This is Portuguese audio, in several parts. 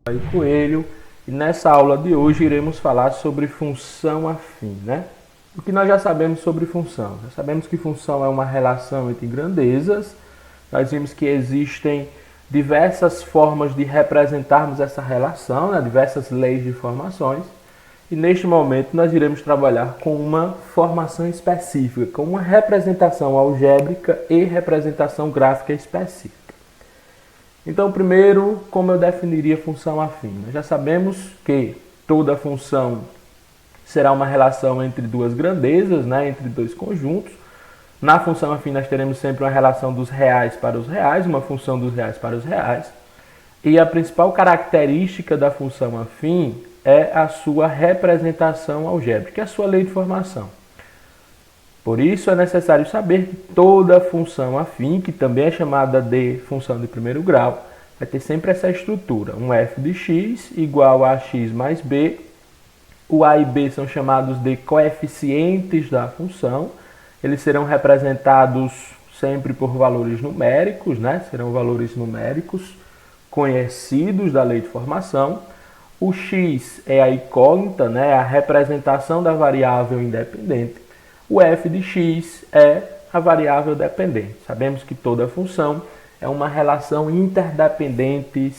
Aí, Coelho, e nessa aula de hoje iremos falar sobre função afim, né? O que nós já sabemos sobre função? Já sabemos que função é uma relação entre grandezas. Nós vimos que existem diversas formas de representarmos essa relação, né? Diversas leis de formações. E neste momento nós iremos trabalhar com uma formação específica, com uma representação algébrica e representação gráfica específica. Então, primeiro, como eu definiria função afim? Nós já sabemos que toda função será uma relação entre duas grandezas, né, entre dois conjuntos. Na função afim, nós teremos sempre uma relação dos reais para os reais, uma função dos reais para os reais. E a principal característica da função afim é a sua representação algébrica, é a sua lei de formação. Por isso é necessário saber que toda função afim, que também é chamada de função de primeiro grau, vai ter sempre essa estrutura. Um f de x igual a x mais b. O a e b são chamados de coeficientes da função. Eles serão representados sempre por valores numéricos, né? Serão valores numéricos conhecidos da lei de formação. O x é a incógnita, né? A representação da variável independente. O f de x é a variável dependente. Sabemos que toda função é uma relação interdependente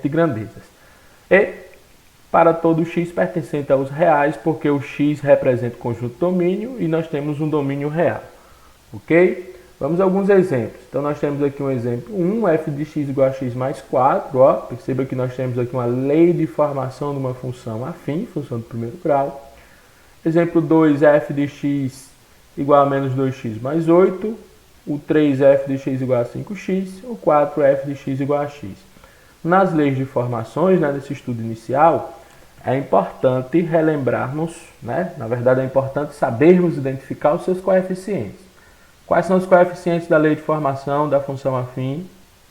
de grandezas. E para todo x pertencente aos reais, porque o x representa o conjunto domínio e nós temos um domínio real. Ok? Vamos a alguns exemplos. Então nós temos aqui um exemplo 1, f de x igual a x mais 4. Ó, perceba que nós temos aqui uma lei de formação de uma função afim, função do primeiro grau. Exemplo 2, f de x igual a menos 2x mais 8. O 3, f de x igual a 5x. O 4, f de x igual a x. Nas leis de formações, né, nesse estudo inicial, é importante relembrarmos, né, na verdade é importante sabermos identificar os seus coeficientes. Quais são os coeficientes da lei de formação da função afim?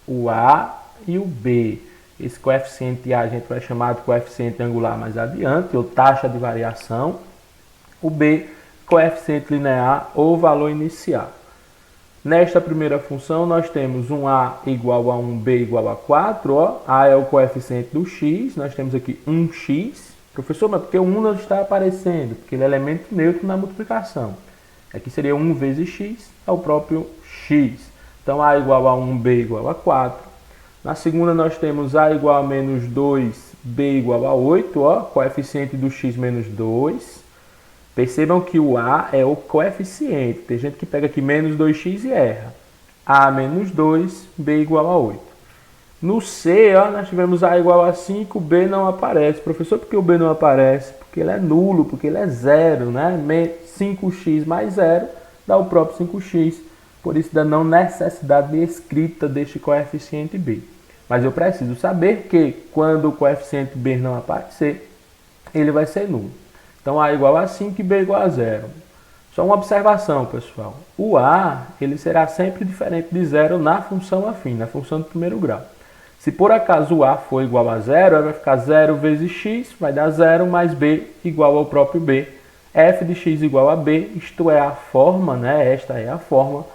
O a e o b. Esse coeficiente a gente vai chamar de coeficiente angular mais adiante, ou taxa de variação. O b, coeficiente linear ou valor inicial. Nesta primeira função, nós temos um a igual a 1, b igual a 4. Ó. A é o coeficiente do x. Nós temos aqui 1x. Professor, mas por que o 1 não está aparecendo? Porque ele é elemento neutro na multiplicação. Aqui seria 1 vezes x, é o próprio x. Então, a igual a 1, b igual a 4. Na segunda, nós temos a igual a menos 2, b igual a 8. Ó. Coeficiente do x menos 2. Percebam que o a é o coeficiente. Tem gente que pega aqui menos 2x e erra. A menos 2, b igual a 8. No C, ó, nós tivemos a igual a 5, b não aparece. Professor, por que o b não aparece? Porque ele é nulo, porque ele é zero, né? 5x mais 0 dá o próprio 5x. Por isso, da não necessidade de escrita deste coeficiente b. Mas eu preciso saber que quando o coeficiente b não aparecer, ele vai ser nulo. Então, a igual a 5 e b igual a 0. Só uma observação, pessoal. O a ele será sempre diferente de 0 na função afim, na função do primeiro grau. Se por acaso o a for igual a 0, vai ficar 0 vezes x, vai dar 0 mais b igual ao próprio b. F de x igual a b, isto é a forma, né? Esta é a forma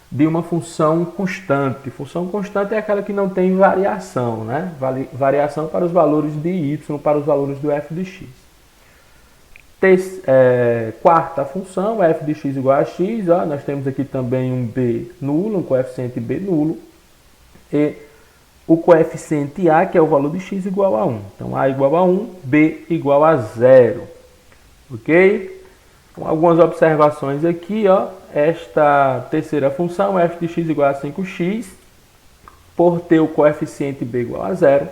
de uma função constante. Função constante é aquela que não tem variação, né? Variação para os valores de y, para os valores do f de x. Quarta função, f de x igual a x, ó, nós temos aqui também um b nulo, um coeficiente b nulo, e o coeficiente a, que é o valor de x igual a 1. Então, a igual a 1, b igual a 0. Ok? Então, algumas observações aqui, ó. Esta terceira função, f de x igual a 5x, por ter o coeficiente b igual a 0,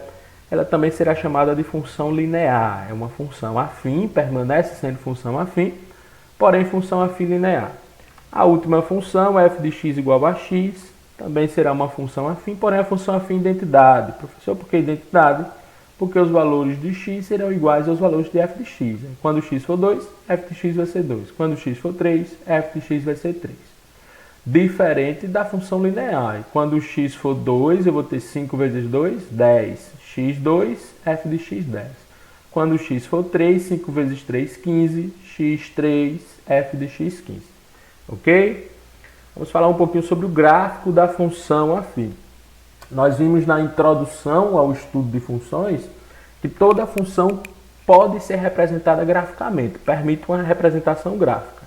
ela também será chamada de função linear. É uma função afim, permanece sendo função afim, porém função afim linear. A última função, f de x igual a x, também será uma função afim, porém a função afim identidade. Professor, por que identidade? Porque os valores de x serão iguais aos valores de f de x. Quando x for 2, f de x vai ser 2. Quando x for 3, f de x vai ser 3. Diferente da função linear. Quando x for 2, eu vou ter 5 vezes 2, 10. x2, f de x, 10. Quando x for 3, 5 vezes 3, 15. x3, f de x, 15. Ok? Vamos falar um pouquinho sobre o gráfico da função afim. Nós vimos na introdução ao estudo de funções que toda função pode ser representada graficamente, permite uma representação gráfica.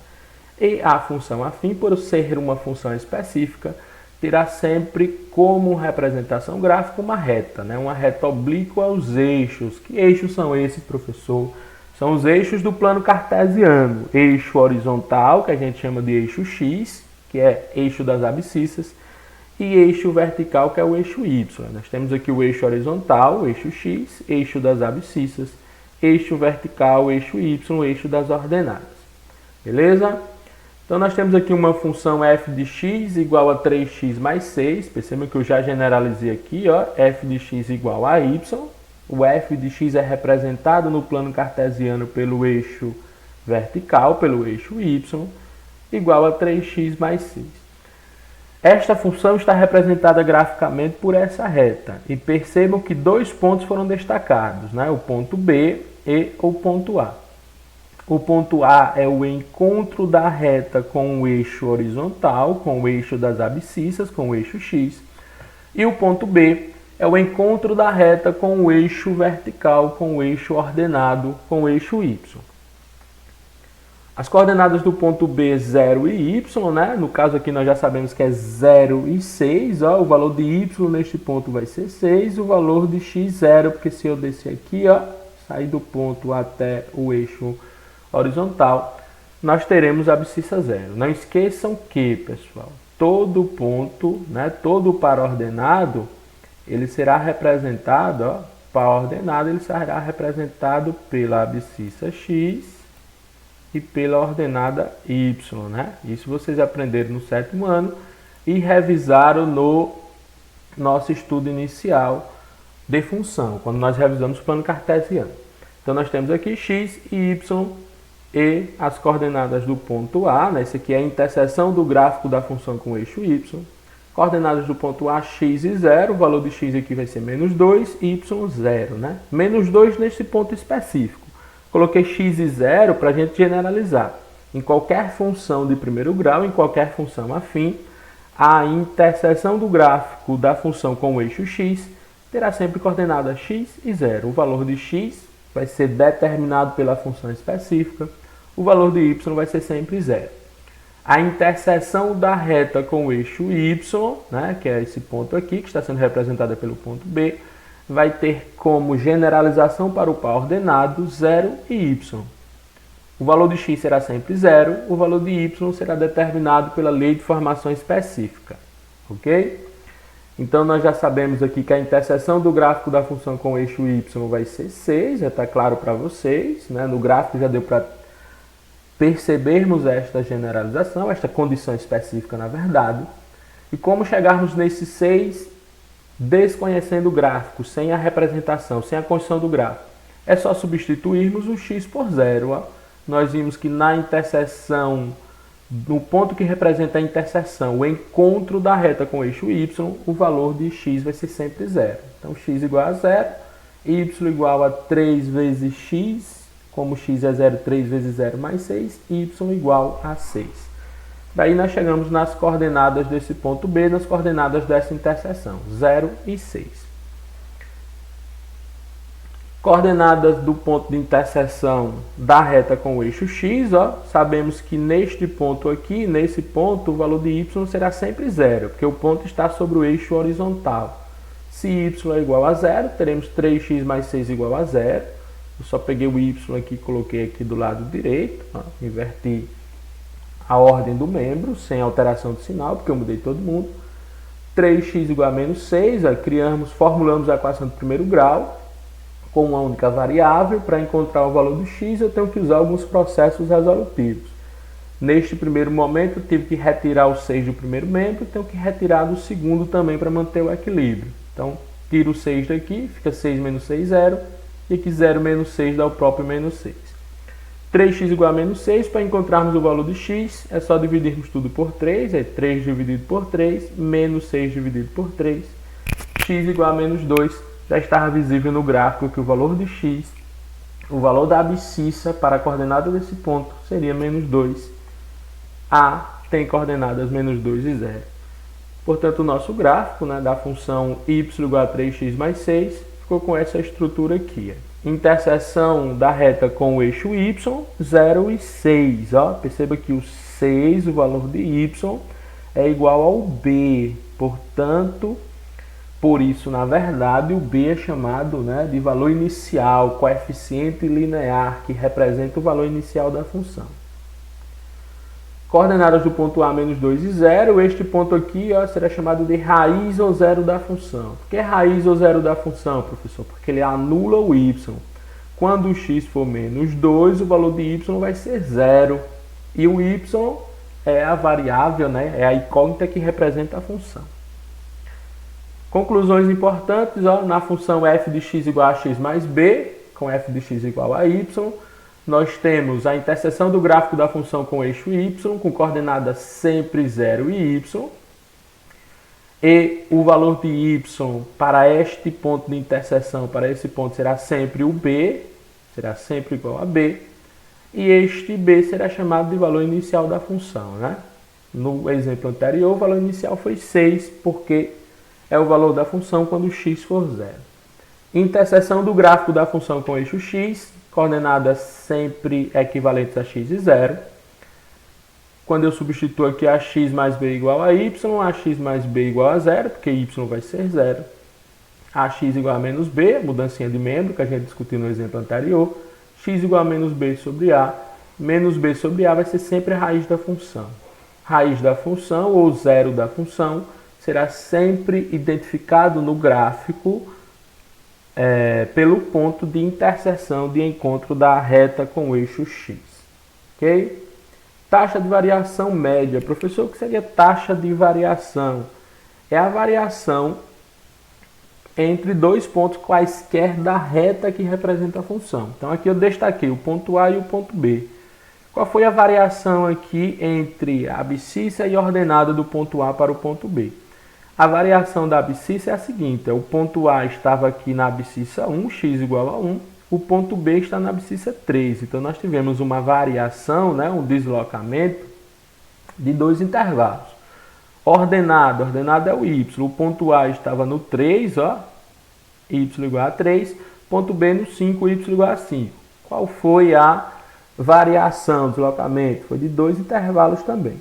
E a função afim, por ser uma função específica, terá sempre como representação gráfica uma reta, né? Uma reta oblíqua aos eixos. Que eixos são esses, professor? São os eixos do plano cartesiano. Eixo horizontal, que a gente chama de eixo X, que é eixo das abscissas, e eixo vertical, que é o eixo Y. Nós temos aqui o eixo horizontal, o eixo X, eixo das abscissas, eixo vertical, eixo Y, eixo das ordenadas. Beleza? Então nós temos aqui uma função f de x igual a 3x mais 6. Percebam que eu já generalizei aqui, ó, f de x igual a y. O f de x é representado no plano cartesiano pelo eixo vertical, pelo eixo y, igual a 3x mais 6. Esta função está representada graficamente por essa reta. E percebam que dois pontos foram destacados, né? O ponto B e o ponto A. O ponto A é o encontro da reta com o eixo horizontal, com o eixo das abscissas, com o eixo X. E o ponto B é o encontro da reta com o eixo vertical, com o eixo ordenado, com o eixo Y. As coordenadas do ponto B, 0 e Y, né? No caso aqui nós já sabemos que é 0 e 6. Ó, o valor de Y neste ponto vai ser 6, o valor de X 0, porque se eu descer aqui, ó, sair do ponto até o eixo horizontal, nós teremos a abscissa 0. Não esqueçam que, pessoal, todo ponto, né, todo par ordenado, ele será representado, ó, par ordenado, ele será representado pela abscissa x e pela ordenada y, né? Isso vocês aprenderam no 7º ano e revisaram no nosso estudo inicial de função, quando nós revisamos o plano cartesiano. Então nós temos aqui x e y e as coordenadas do ponto A, né? Esse aqui é a interseção do gráfico da função com o eixo y. Coordenadas do ponto A, x e 0, o valor de x aqui vai ser menos 2, y 0, né? Menos 2 nesse ponto específico. Coloquei x e 0 para a gente generalizar. Em qualquer função de primeiro grau, em qualquer função afim, a interseção do gráfico da função com o eixo x terá sempre coordenadas x e 0. O valor de x vai ser determinado pela função específica, o valor de y vai ser sempre 0. A interseção da reta com o eixo y, né, que é esse ponto aqui, que está sendo representada pelo ponto B, vai ter como generalização para o par ordenado 0 e y. O valor de x será sempre 0, o valor de y será determinado pela lei de formação específica. Ok? Então nós já sabemos aqui que a interseção do gráfico da função com o eixo y vai ser 6, já está claro para vocês, né? No gráfico já deu para percebermos esta generalização, esta condição específica na verdade. E como chegarmos nesse 6 desconhecendo o gráfico, sem a representação, sem a condição do gráfico? É só substituirmos o x por 0. Ó. Nós vimos que na interseção, no ponto que representa a interseção, o encontro da reta com o eixo y, o valor de x vai ser sempre 0. Então x igual a 0, y igual a 3 vezes x, como x é 0, 3 vezes 0 mais 6, y igual a 6. Daí nós chegamos nas coordenadas desse ponto B, nas coordenadas dessa interseção, 0 e 6. Coordenadas do ponto de interseção da reta com o eixo x, ó, sabemos que neste ponto aqui, nesse ponto, o valor de y será sempre 0, porque o ponto está sobre o eixo horizontal. Se y é igual a 0, teremos 3x mais 6 igual a 0. Eu só peguei o y aqui e coloquei aqui do lado direito, ó, inverti a ordem do membro, sem alteração de sinal, porque eu mudei todo mundo. 3x igual a menos 6, ó, formulamos a equação de primeiro grau, com uma única variável. Para encontrar o valor do x, eu tenho que usar alguns processos resolutivos. Neste primeiro momento, eu tive que retirar o 6 do primeiro membro, tenho que retirar do segundo também para manter o equilíbrio. Então, tiro o 6 daqui, fica 6 menos 6, 0, e aqui 0 menos 6 dá o próprio menos 6. 3x igual a menos 6, para encontrarmos o valor de x, é só dividirmos tudo por 3, é 3 dividido por 3, menos 6 dividido por 3, x igual a menos 2, já estava visível no gráfico que o valor de x, o valor da abscissa para a coordenada desse ponto seria menos 2. A tem coordenadas menos 2 e 0. Portanto, o nosso gráfico, né, da função y igual a 3x mais 6 ficou com essa estrutura aqui. Interseção da reta com o eixo y, 0 e 6. Ó. Perceba que o 6, o valor de y, é igual ao b. Portanto, por isso, na verdade, o b é chamado, né, de valor inicial, coeficiente linear, que representa o valor inicial da função. Coordenadas do ponto A, menos 2 e 0. Este ponto aqui, ó, será chamado de raiz ou zero da função. Por que raiz ou zero da função, professor? Porque ele anula o y. Quando o x for menos 2, o valor de y vai ser 0. E o y é a variável, né, é a incógnita que representa a função. Conclusões importantes, ó, na função f de x igual a x mais b, com f de x igual a y, nós temos a interseção do gráfico da função com o eixo y, com coordenadas sempre 0 e y. E o valor de y para este ponto de interseção, para esse ponto, será sempre o b, será sempre igual a b. E este b será chamado de valor inicial da função, né? No exemplo anterior, o valor inicial foi 6, porque é o valor da função quando x for 0. Interseção do gráfico da função com o eixo x, coordenadas sempre equivalentes a x e 0. Quando eu substituo aqui a x mais b igual a y, a x mais b igual a 0, porque y vai ser 0. A x igual a menos b, mudancinha de membro que a gente discutiu no exemplo anterior. X igual a menos b sobre a. Menos b sobre a vai ser sempre a raiz da função. Raiz da função, ou zero da função, será sempre identificado no gráfico pelo ponto de interseção de encontro da reta com o eixo x. Ok? Taxa de variação média. Professor, o que seria taxa de variação? É a variação entre dois pontos quaisquer da reta que representa a função. Então aqui eu destaquei o ponto A e o ponto B. Qual foi a variação aqui entre a abscissa e a ordenada do ponto A para o ponto B? A variação da abscissa é a seguinte: o ponto A estava aqui na abscissa 1, x igual a 1, o ponto B está na abscissa 3. Então nós tivemos uma variação, né, um deslocamento de dois intervalos. Ordenada é o y, o ponto A estava no 3, ó, y igual a 3, ponto B no 5, y igual a 5. Qual foi a variação, deslocamento? Foi de dois intervalos também.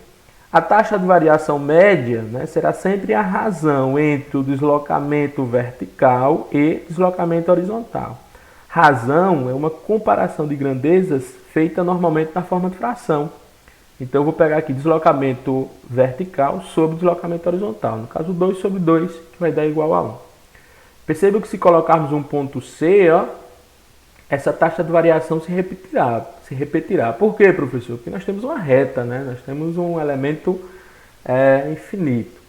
A taxa de variação média, né, será sempre a razão entre o deslocamento vertical e deslocamento horizontal. Razão é uma comparação de grandezas feita normalmente na forma de fração. Então eu vou pegar aqui deslocamento vertical sobre deslocamento horizontal. No caso 2 sobre 2, que vai dar igual a 1. Perceba que se colocarmos um ponto C, ó, essa taxa de variação se repetirá. Por quê, professor? Porque nós temos uma reta, né? Nós temos um elemento infinito.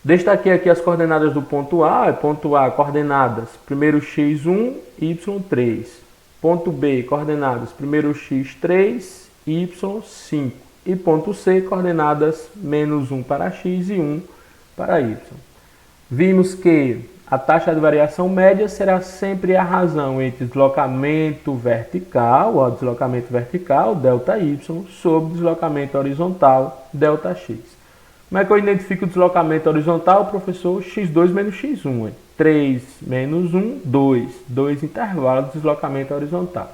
Destaquei aqui as coordenadas do ponto A. Ponto A, coordenadas, primeiro x1, y3. Ponto B, coordenadas, primeiro x3, y5. E ponto C, coordenadas, menos 1 para x e 1 para y. Vimos que a taxa de variação média será sempre a razão entre deslocamento vertical, ó, deslocamento vertical, ΔY, sobre deslocamento horizontal, ΔX. Como é que eu identifico o deslocamento horizontal, professor? x2 menos x1. 3 menos 1, 2. 2 intervalos de deslocamento horizontal.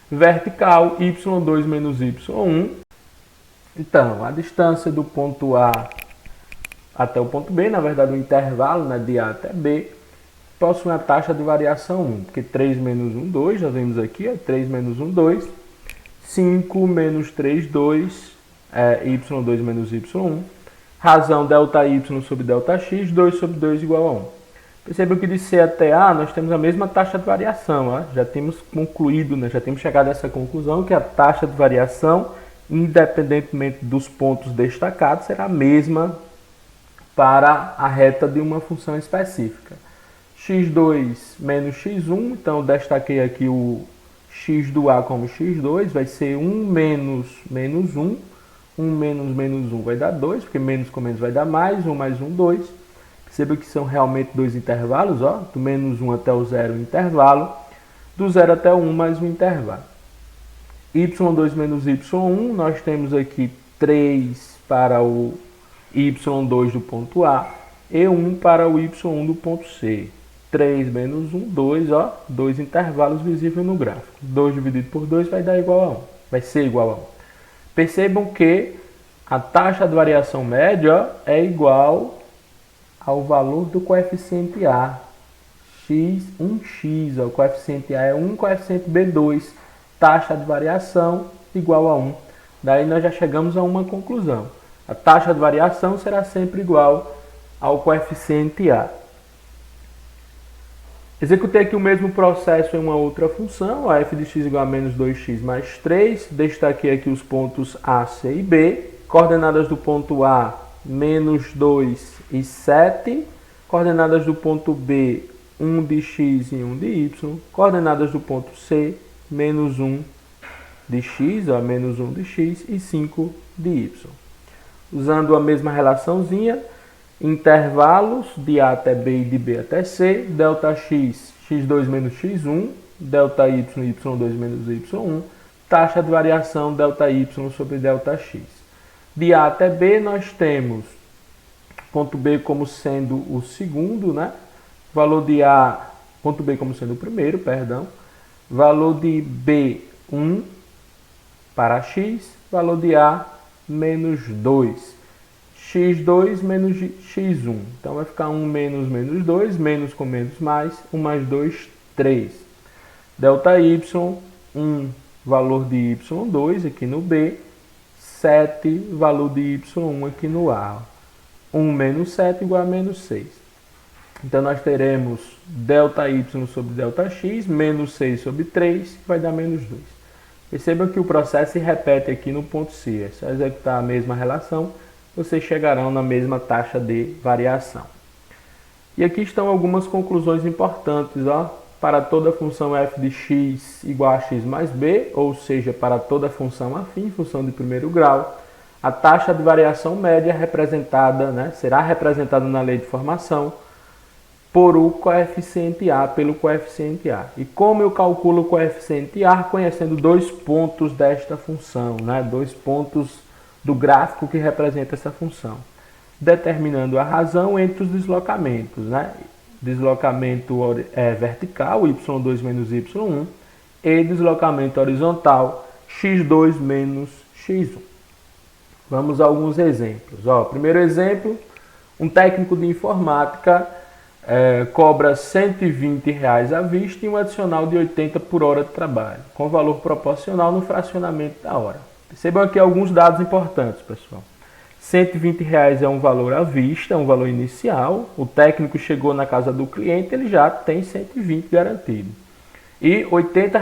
Vertical, y2 menos y1. Então, a distância do ponto A até o ponto B, na verdade o intervalo, né, de A até B, possui a taxa de variação 1, porque 3 menos 1, 2, já vimos aqui, ó, 3 menos 1, 2, 5 menos 3, 2, y2 menos y1, razão ΔY sobre ΔX, 2 sobre 2 igual a 1. Percebam que de C até A nós temos a mesma taxa de variação, ó, já temos concluído, né, já temos chegado a essa conclusão que a taxa de variação, independentemente dos pontos destacados, será a mesma para a reta de uma função específica. x2 menos x1, então eu destaquei aqui o x do A como x2, vai ser 1 menos menos 1, 1 menos menos 1 vai dar 2, porque menos com menos vai dar mais, 1 mais 1, 2. Perceba que são realmente dois intervalos, ó, do menos 1 até o 0 um intervalo, do 0 até o 1 mais um intervalo. y2 menos y1, nós temos aqui 3 para o y2 do ponto A e 1 para o y1 do ponto C. 3 menos 1, 2, ó, 2 intervalos visíveis no gráfico. 2 dividido por 2 vai dar igual a 1, vai ser igual a 1. Percebam que a taxa de variação média, ó, é igual ao valor do coeficiente A. X, 1x, ó, o coeficiente A é 1, coeficiente B 2. Taxa de variação igual a 1. Daí nós já chegamos a uma conclusão. A taxa de variação será sempre igual ao coeficiente A. Executei aqui o mesmo processo em uma outra função, a f de x igual a menos 2x mais 3. Destaquei aqui os pontos A, C e B. Coordenadas do ponto A, menos 2 e 7. Coordenadas do ponto B, 1 de x e 1 de y. Coordenadas do ponto C, menos 1 de x, ó, menos 1 de x e 5 de y. Usando a mesma relaçãozinha, intervalos de A até B e de B até C, ΔX, x2 menos x1, ΔY, y2 menos y1, taxa de variação ΔY sobre ΔX. De A até B nós temos ponto B como sendo o segundo, né? Valor de A, ponto B como sendo o primeiro, perdão. Valor de B, 1 para x, valor de A, menos 2. x2 menos x1. Então vai ficar 1 menos menos 2, menos com menos mais, 1 mais 2, 3. ΔY, 1, valor de y2 aqui no B, 7, valor de y1 aqui no A. 1 menos 7 igual a menos 6. Então nós teremos ΔY sobre ΔX, menos 6 sobre 3, que vai dar menos 2. Perceba que o processo se repete aqui no ponto C. É só executar a mesma relação, vocês chegarão na mesma taxa de variação. E aqui estão algumas conclusões importantes, ó. Para toda função f de x igual a x mais b, ou seja, para toda função afim, função de primeiro grau, a taxa de variação média representada, né, será representada na lei de formação por o coeficiente A pelo coeficiente A. E como eu calculo o coeficiente A? Conhecendo dois pontos desta função, né, dois pontos do gráfico que representa essa função, determinando a razão entre os deslocamentos, né? Deslocamento vertical, y2 menos y1, e deslocamento horizontal, x2 menos x1. Vamos a alguns exemplos. Ó, primeiro exemplo, um técnico de informática cobra R$ 120 à vista e um adicional de 80 por hora de trabalho, com valor proporcional no fracionamento da hora. Percebam aqui alguns dados importantes, pessoal. R$ 120 é um valor à vista, é um valor inicial. O técnico chegou na casa do cliente, ele já tem 120 garantido. E R$ 80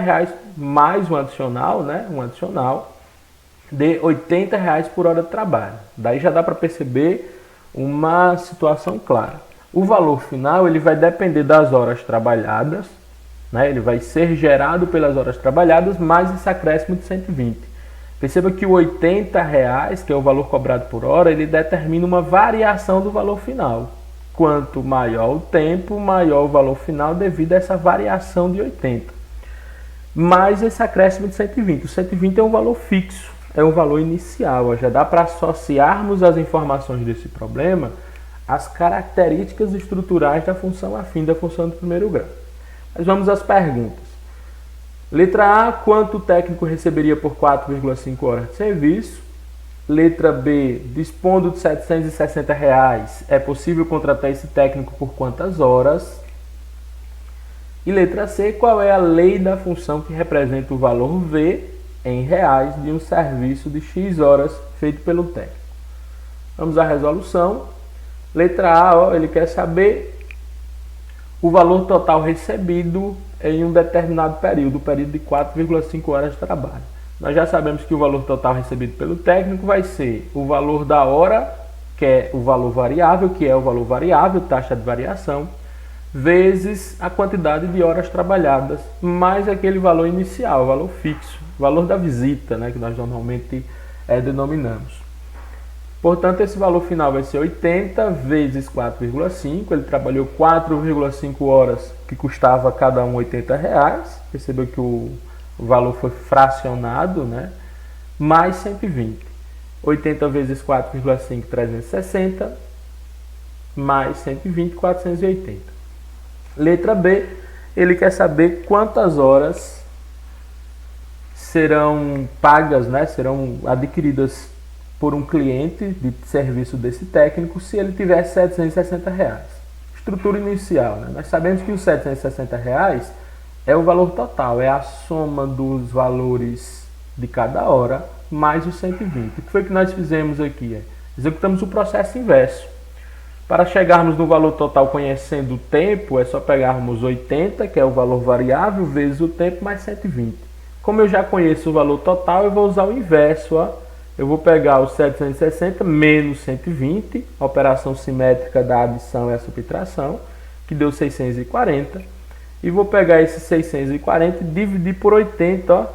mais um adicional, né? Um adicional de R$ 80 por hora de trabalho. Daí já dá para perceber uma situação clara. O valor final ele vai depender das horas trabalhadas, né? Ele vai ser gerado pelas horas trabalhadas mais esse acréscimo de 120. Perceba que o R$ 80, que é o valor cobrado por hora, ele determina uma variação do valor final. Quanto maior o tempo, maior o valor final devido a essa variação de 80. Mais esse acréscimo de 120. O 120 é um valor fixo, é um valor inicial. Já dá para associarmos as informações desse problema às características estruturais da função afim da função de primeiro grau. Mas vamos às perguntas. Letra A, quanto o técnico receberia por 4,5 horas de serviço? Letra B, dispondo de R$ 760, é possível contratar esse técnico por quantas horas? E letra C, qual é a lei da função que representa o valor V em reais de um serviço de X horas feito pelo técnico? Vamos à resolução. Letra A, ó, ele quer saber o valor total recebido em um determinado período, o período de 4,5 horas de trabalho. Nós já sabemos que o valor total recebido pelo técnico vai ser o valor da hora, que é o valor variável, taxa de variação, vezes a quantidade de horas trabalhadas, mais aquele valor inicial, o valor fixo, o valor da visita, né, que nós normalmente denominamos. Portanto, esse valor final vai ser 80 vezes 4,5. Ele trabalhou 4,5 horas, que custava cada um R$ 80. Percebeu que o valor foi fracionado, né? Mais 120. 80 vezes 4,5, 360, mais 120, 480. Letra B, ele quer saber quantas horas serão pagas, né, serão adquiridas por um cliente de serviço desse técnico se ele tiver R$ 760. Estrutura inicial, né? Nós sabemos que os R$ 760 é o valor total, é a soma dos valores de cada hora mais os 120. O que foi que nós fizemos aqui? Executamos o processo inverso. Para chegarmos no valor total conhecendo o tempo, é só pegarmos 80, que é o valor variável, vezes o tempo, mais 120. Como eu já conheço o valor total, eu vou usar o inverso. Ó. Eu vou pegar os 760 menos 120, a operação simétrica da adição e a subtração, que deu 640. E vou pegar esses 640 e dividir por 80. Ó.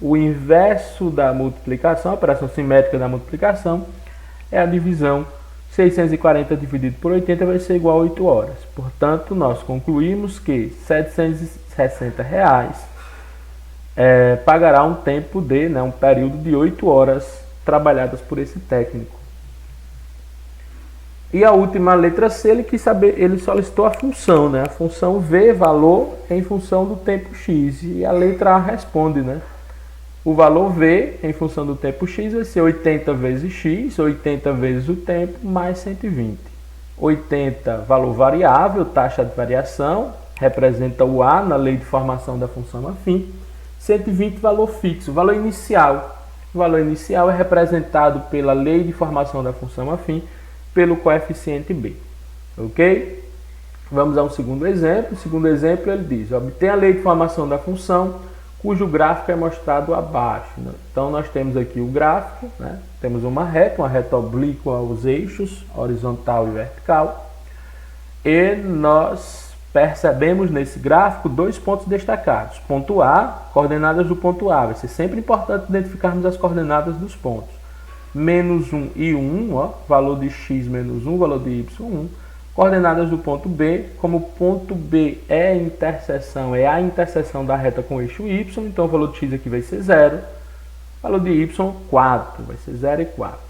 O inverso da multiplicação, a operação simétrica da multiplicação, é a divisão. 640 dividido por 80 vai ser igual a 8 horas. Portanto, nós concluímos que R$ 760 pagará um tempo de, um período de 8 horas trabalhadas por esse técnico. E a última letra C, ele quis saber, ele solicitou a função, a função V, valor, em função do tempo X. E a letra A responde, O valor V, em função do tempo X, vai ser 80 vezes X, 80 vezes o tempo, mais 120. 80, valor variável, taxa de variação, representa o A na lei de formação da função afim. 120, valor fixo, valor inicial. O valor inicial é representado pela lei de formação da função afim, pelo coeficiente B. Ok? Vamos a um segundo exemplo. O segundo exemplo, ele diz, obtém a lei de formação da função, cujo gráfico é mostrado abaixo. Então, nós temos aqui o gráfico, temos uma reta oblíqua aos eixos, horizontal e vertical, e nós percebemos nesse gráfico dois pontos destacados. Ponto A, coordenadas do ponto A, vai ser sempre importante identificarmos as coordenadas dos pontos. Menos 1 e 1, valor de x menos 1, valor de y1. Coordenadas do ponto B, como o ponto B é a interseção da reta com o eixo y, então o valor de x aqui vai ser 0, o valor de y 4, vai ser 0 e 4.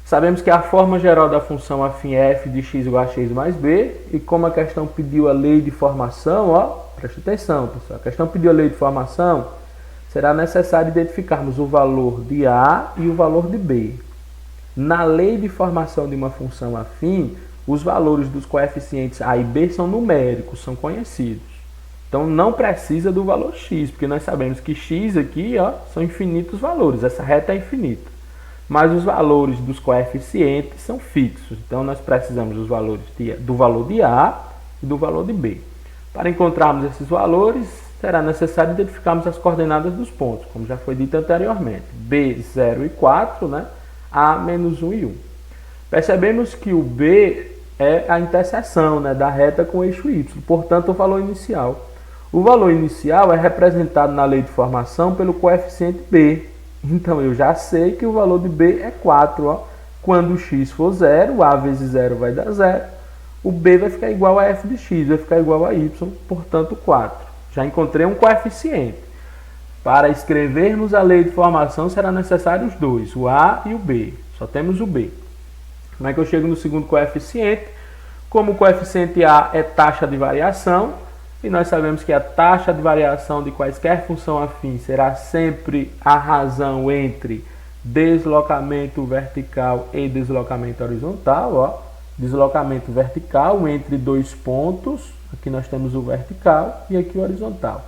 Sabemos que a forma geral da função afim é f de x igual a x mais b, e como a questão pediu a lei de formação, preste atenção pessoal, a questão pediu a lei de formação, será necessário identificarmos o valor de A e o valor de B. Na lei de formação de uma função afim, os valores dos coeficientes A e B são numéricos, são conhecidos. Então não precisa do valor x, porque nós sabemos que x aqui são infinitos valores, essa reta é infinita. Mas os valores dos coeficientes são fixos, então nós precisamos dos valores do valor de A e do valor de B. Para encontrarmos esses valores, será necessário identificarmos as coordenadas dos pontos, como já foi dito anteriormente. B, 0 e 4, A, menos 1 e 1. Percebemos que o B é a interseção da reta com o eixo Y, portanto o valor inicial. O valor inicial é representado na lei de formação pelo coeficiente B. Então eu já sei que o valor de B é 4. Quando o x for 0, A vezes 0 vai dar 0. O B vai ficar igual a f de x, vai ficar igual a y, portanto 4. Já encontrei um coeficiente. Para escrevermos a lei de formação será necessário os dois, o A e o B. Só temos o B. Como é que eu chego no segundo coeficiente? Como o coeficiente A é taxa de variação, e nós sabemos que a taxa de variação de quaisquer função afim será sempre a razão entre deslocamento vertical e deslocamento horizontal. Deslocamento vertical entre dois pontos, aqui nós temos o vertical e aqui o horizontal.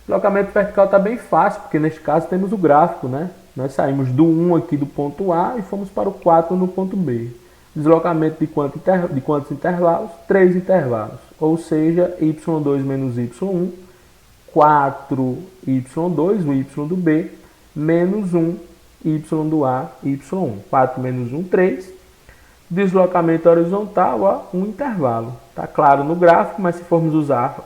Deslocamento vertical está bem fácil, porque neste caso temos o gráfico, Nós saímos do 1 aqui do ponto A e fomos para o 4 no ponto B. Deslocamento de quantos intervalos? 3 intervalos. Ou seja, y2 menos y1, 4y2, o y do B, menos 1, y do A, y1. 4 menos 1, 3. Deslocamento horizontal, um intervalo. Está claro no gráfico, mas se formos usar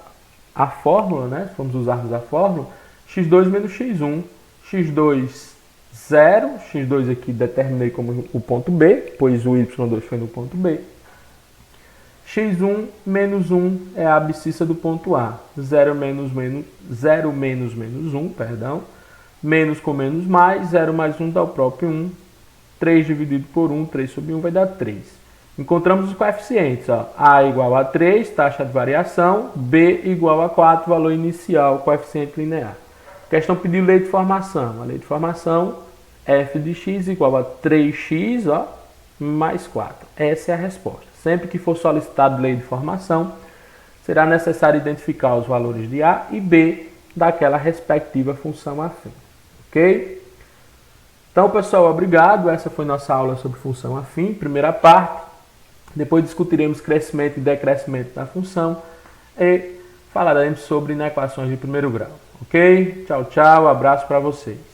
a fórmula, se formos usarmos a fórmula, x2 menos x1, x2, 0, x2 aqui determinei como o ponto B, pois o y2 foi no ponto B. x1 menos 1 é a abscissa do ponto A, 0 menos 1, Menos com menos mais, 0 mais 1 dá o próprio 1. 3 dividido por 1, 3 sobre 1 vai dar 3. Encontramos os coeficientes. Ó. A igual a 3, taxa de variação. B igual a 4, valor inicial, coeficiente linear. Questão pediu lei de formação. A lei de formação, f de x igual a 3x ó, mais 4. Essa é a resposta. Sempre que for solicitado lei de formação, será necessário identificar os valores de A e B daquela respectiva função afim. Ok? Então, pessoal, obrigado. Essa foi nossa aula sobre função afim, primeira parte. Depois discutiremos crescimento e decrescimento da função e falaremos sobre equações de primeiro grau. Ok? Tchau, tchau. Abraço para vocês.